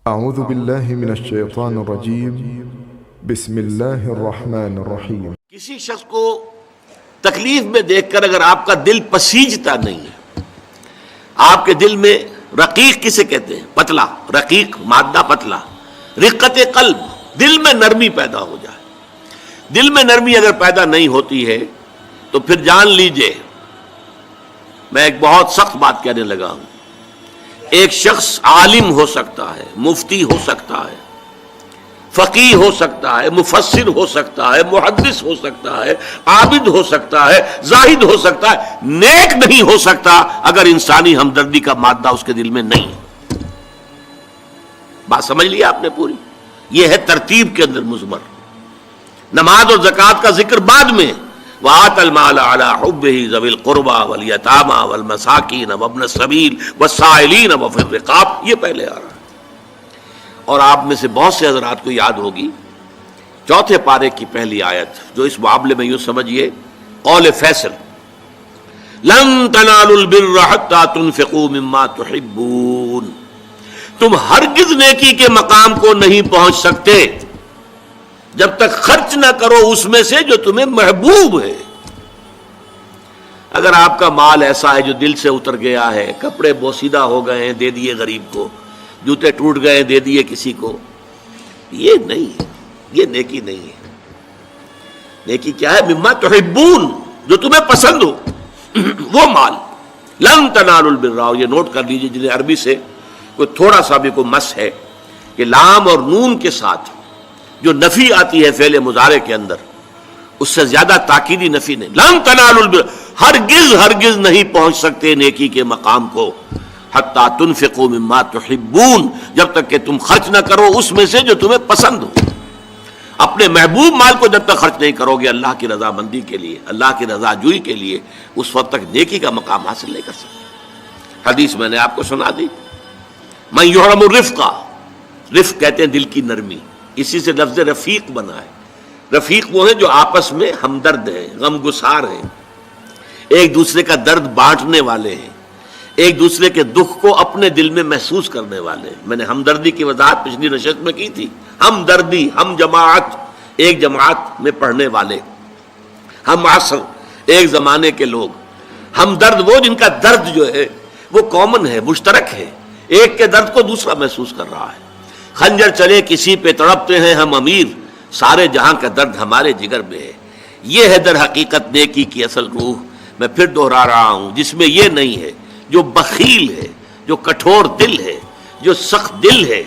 اعوذ باللہ من الشیطان الرجیم بسم اللہ الرحمن الرحیم۔ کسی شخص کو تکلیف میں دیکھ کر اگر آپ کا دل پسیجتا نہیں ہے، آپ کے دل میں رقیق کسے کہتے ہیں؟ پتلا، رقیق مادہ پتلا، رقت قلب، دل میں نرمی پیدا ہو جائے۔ دل میں نرمی اگر پیدا نہیں ہوتی ہے تو پھر جان لیجئے، میں ایک بہت سخت بات کہنے لگا ہوں، ایک شخص عالم ہو سکتا ہے، مفتی ہو سکتا ہے، فقیہ ہو سکتا ہے، مفسر ہو سکتا ہے، محدث ہو سکتا ہے، عابد ہو سکتا ہے، زاہد ہو سکتا ہے، نیک نہیں ہو سکتا اگر انسانی ہمدردی کا مادہ اس کے دل میں نہیں ہے۔ بات سمجھ لی آپ نے پوری؟ یہ ہے ترتیب کے اندر مضمر۔ نماز اور زکوٰۃ کا ذکر بعد میں، وَآتَ الْمَالَ عَلَىٰ حُبِّهِ ذَوِي الْقُرْبَىٰ وَالْيَتَامَىٰ وَالْمَسَاكِينَ وَابْنَ السَّبِيلِ وَالسَّائِلِينَ وَفِي الرِّقَابِ، یہ پہلے آ رہا ہے۔ اور آپ میں سے بہت سے حضرات کو یاد ہوگی چوتھے پارے کی پہلی آیت، جو اس معاملے میں یوں سمجھیے قول فیصل، لَن تَنَالُوا الْبِرَّ حَتَّىٰ تُنْفِقُوا مِمَّا تُحِبُّونَ، تم ہرگز نیکی کے مقام کو نہیں پہنچ سکتے جب تک خرچ نہ کرو اس میں سے جو تمہیں محبوب ہے۔ اگر آپ کا مال ایسا ہے جو دل سے اتر گیا ہے، کپڑے بوسیدہ ہو گئے ہیں دے دیے غریب کو، جوتے ٹوٹ گئے دے دیے کسی کو، یہ نہیں ہے، یہ نیکی نہیں ہے۔ نیکی کیا ہے؟ مما تحبون، جو تمہیں پسند ہو وہ مال۔ لن تنالوا البر، یہ نوٹ کر لیجیے جنہیں عربی سے کوئی تھوڑا سا بھی کوئی مس ہے کہ لام اور نون کے ساتھ جو نفی آتی ہے فعل مضارع کے اندر، اس سے زیادہ تاکیدی نفی نہیں۔ لن تنالوا البر، ہرگز نہیں پہنچ سکتے نیکی کے مقام کو، حتی تنفقوا مما تحبون، جب تک کہ تم خرچ نہ کرو اس میں سے جو تمہیں پسند ہو۔ اپنے محبوب مال کو جب تک خرچ نہیں کرو گے اللہ کی رضا مندی کے لیے، اللہ کی رضا جوئی کے لیے، اس وقت تک نیکی کا مقام حاصل نہیں کر سکتے۔ حدیث میں نے آپ کو سنا دی، من یحرم الرفق، رفق کہتے ہیں دل کی نرمی، اسی سے لفظ رفیق بنا ہے۔ رفیق وہ ہیں جو آپس میں ہمدرد ہیں، غم گسار ہیں، ایک دوسرے کا درد بانٹنے والے ہیں، ایک دوسرے کے دکھ کو اپنے دل میں محسوس کرنے والے ہیں۔ میں نے ہمدردی کی وضاحت پچھلی نشست میں کی تھی۔ ہمدردی، ہم جماعت، ایک جماعت میں پڑھنے والے، ہم عصر، ایک زمانے کے لوگ۔ ہمدرد وہ جن کا درد جو ہے وہ کامن ہے، مشترک ہے، ایک کے درد کو دوسرا محسوس کر رہا ہے۔ خنجر چلے کسی پہ تڑپتے ہیں ہم امیر، سارے جہاں کا درد ہمارے جگر میں ہے۔ یہ ہے در حقیقت نیکی کی اصل روح۔ میں پھر دوہرا رہا ہوں، جس میں یہ نہیں ہے، جو بخیل ہے، جو کٹھور دل ہے، جو سخت دل ہے،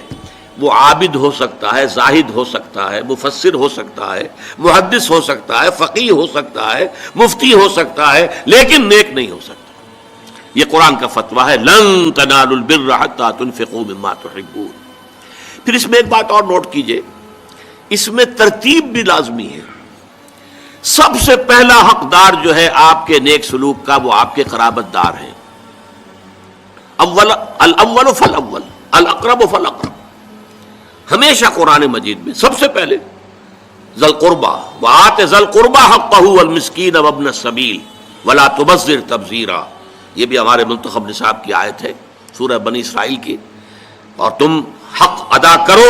وہ عابد ہو سکتا ہے، زاہد ہو سکتا ہے، مفسر ہو سکتا ہے، محدث ہو سکتا ہے، فقیہ ہو سکتا ہے، مفتی ہو سکتا ہے، لیکن نیک نہیں ہو سکتا۔ یہ قرآن کا فتویٰ ہے، لن تنالوا البر حتی تنفقوا مما تحبون۔ پھر اس میں ایک بات اور نوٹ کیجئے، اس میں ترتیب بھی لازمی ہے۔ سب سے پہلا حقدار جو ہے آپ کے نیک سلوک کا، وہ آپ کے قرابت دار ہیں۔ الاول فالاول، الاقرب فالاقرب۔ ہمیشہ قرآن مجید میں سب سے پہلے ذی القربیٰ، وآت ذی القربیٰ حقہ والمسکین وابن السبیل ولا تبذر تبذیرا، یہ بھی ہمارے منتخب نصاب کی آیت ہے سورہ بنی اسرائیل کی۔ اور تم حق ادا کرو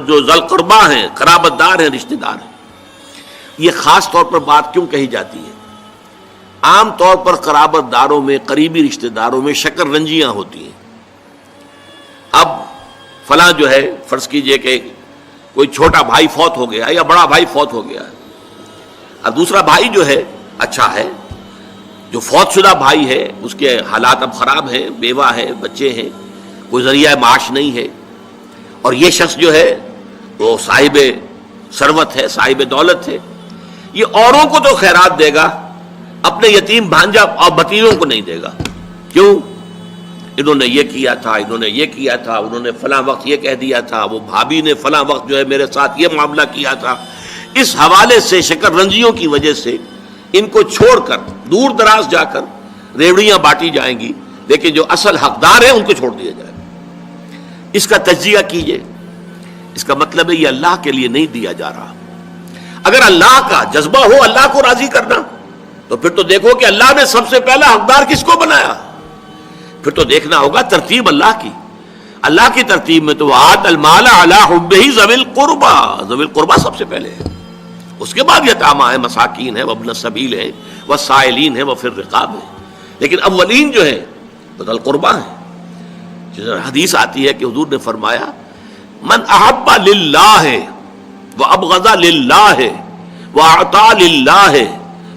جو ذی القربیٰ ہیں، قرابت دار ہیں، رشتہ دار ہیں۔ یہ خاص طور پر بات کیوں کہی جاتی ہے؟ عام طور پر قرابت داروں میں، قریبی رشتہ داروں میں شکر رنجیاں ہوتی ہیں۔ اب فلاں جو ہے، فرض کیجئے کہ کوئی چھوٹا بھائی فوت ہو گیا یا بڑا بھائی فوت ہو گیا ہے، اور دوسرا بھائی جو ہے اچھا ہے، جو فوت شدہ بھائی ہے اس کے حالات اب خراب ہیں، بیوہ ہے، بچے ہیں، کوئی ذریعہ معاش نہیں ہے، اور یہ شخص جو ہے وہ صاحب ثروت ہے، صاحب دولت ہے، یہ اوروں کو تو خیرات دے گا، اپنے یتیم بھانجا اور بھتیجوں کو نہیں دے گا۔ کیوں؟ انہوں نے یہ کیا تھا، انہوں نے یہ کیا تھا، انہوں نے فلاں وقت یہ کہہ دیا تھا، وہ بھابھی نے فلاں وقت جو ہے میرے ساتھ یہ معاملہ کیا تھا۔ اس حوالے سے شکر رنجیوں کی وجہ سے ان کو چھوڑ کر دور دراز جا کر ریوڑیاں بانٹی جائیں گی، لیکن جو اصل حقدار ہیں ان کو چھوڑ دیا جائے گا۔ اس کا تجزیہ کیجئے، اس کا مطلب ہے یہ اللہ کے لیے نہیں دیا جا رہا۔ اگر اللہ کا جذبہ ہو اللہ کو راضی کرنا، تو پھر تو دیکھو کہ اللہ نے سب سے پہلا حقدار کس کو بنایا، پھر تو دیکھنا ہوگا ترتیب اللہ کی۔ اللہ کی ترتیب میں تو وآت المال علی حبہ ذوی القربى، ذوی القربى سب سے پہلے ہے، اس کے بعد یتامى ہے، مساکین ہے، وابن السبیل ہے، والسائلین ہے، وفی الرقاب ہے، لیکن اولین جو ہے ذوی القربى ہے۔ جس حدیث آتی ہے کہ حضور نے فرمایا من احب للہ وابغض للہ واعطى للہ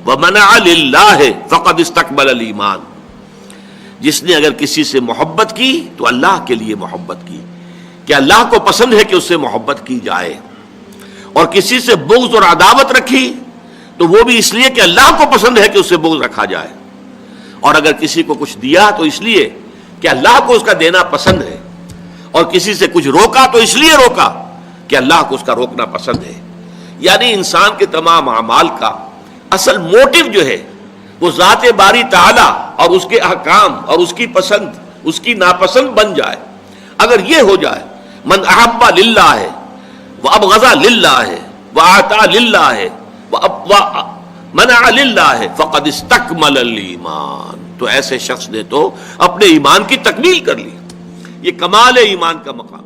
ومنع للہ فقد استکمل الایمان، جس نے اگر کسی سے محبت کی تو اللہ کے لیے محبت کی، کہ اللہ کو پسند ہے کہ اس سے محبت کی جائے، اور کسی سے بغض اور عداوت رکھی تو وہ بھی اس لیے کہ اللہ کو پسند ہے کہ اس سے بغض رکھا جائے، اور اگر کسی کو کچھ دیا تو اس لیے کہ اللہ کو اس کا دینا پسند ہے، اور کسی سے کچھ روکا تو اس لیے روکا کہ اللہ کو اس کا روکنا پسند ہے۔ یعنی انسان کے تمام اعمال کا اصل موٹو جو ہے وہ ذات باری تعالی اور اس کے احکام اور اس کی پسند اس کی ناپسند بن جائے۔ اگر یہ ہو جائے من احب للہ ہے وابغض للہ ہے واعطى للہ ہے ومنع للہ ہے فقد استکمل الایمان، تو ایسے شخص نے تو اپنے ایمان کی تکمیل کر لی۔ یہ کمال ایمان کا مقام۔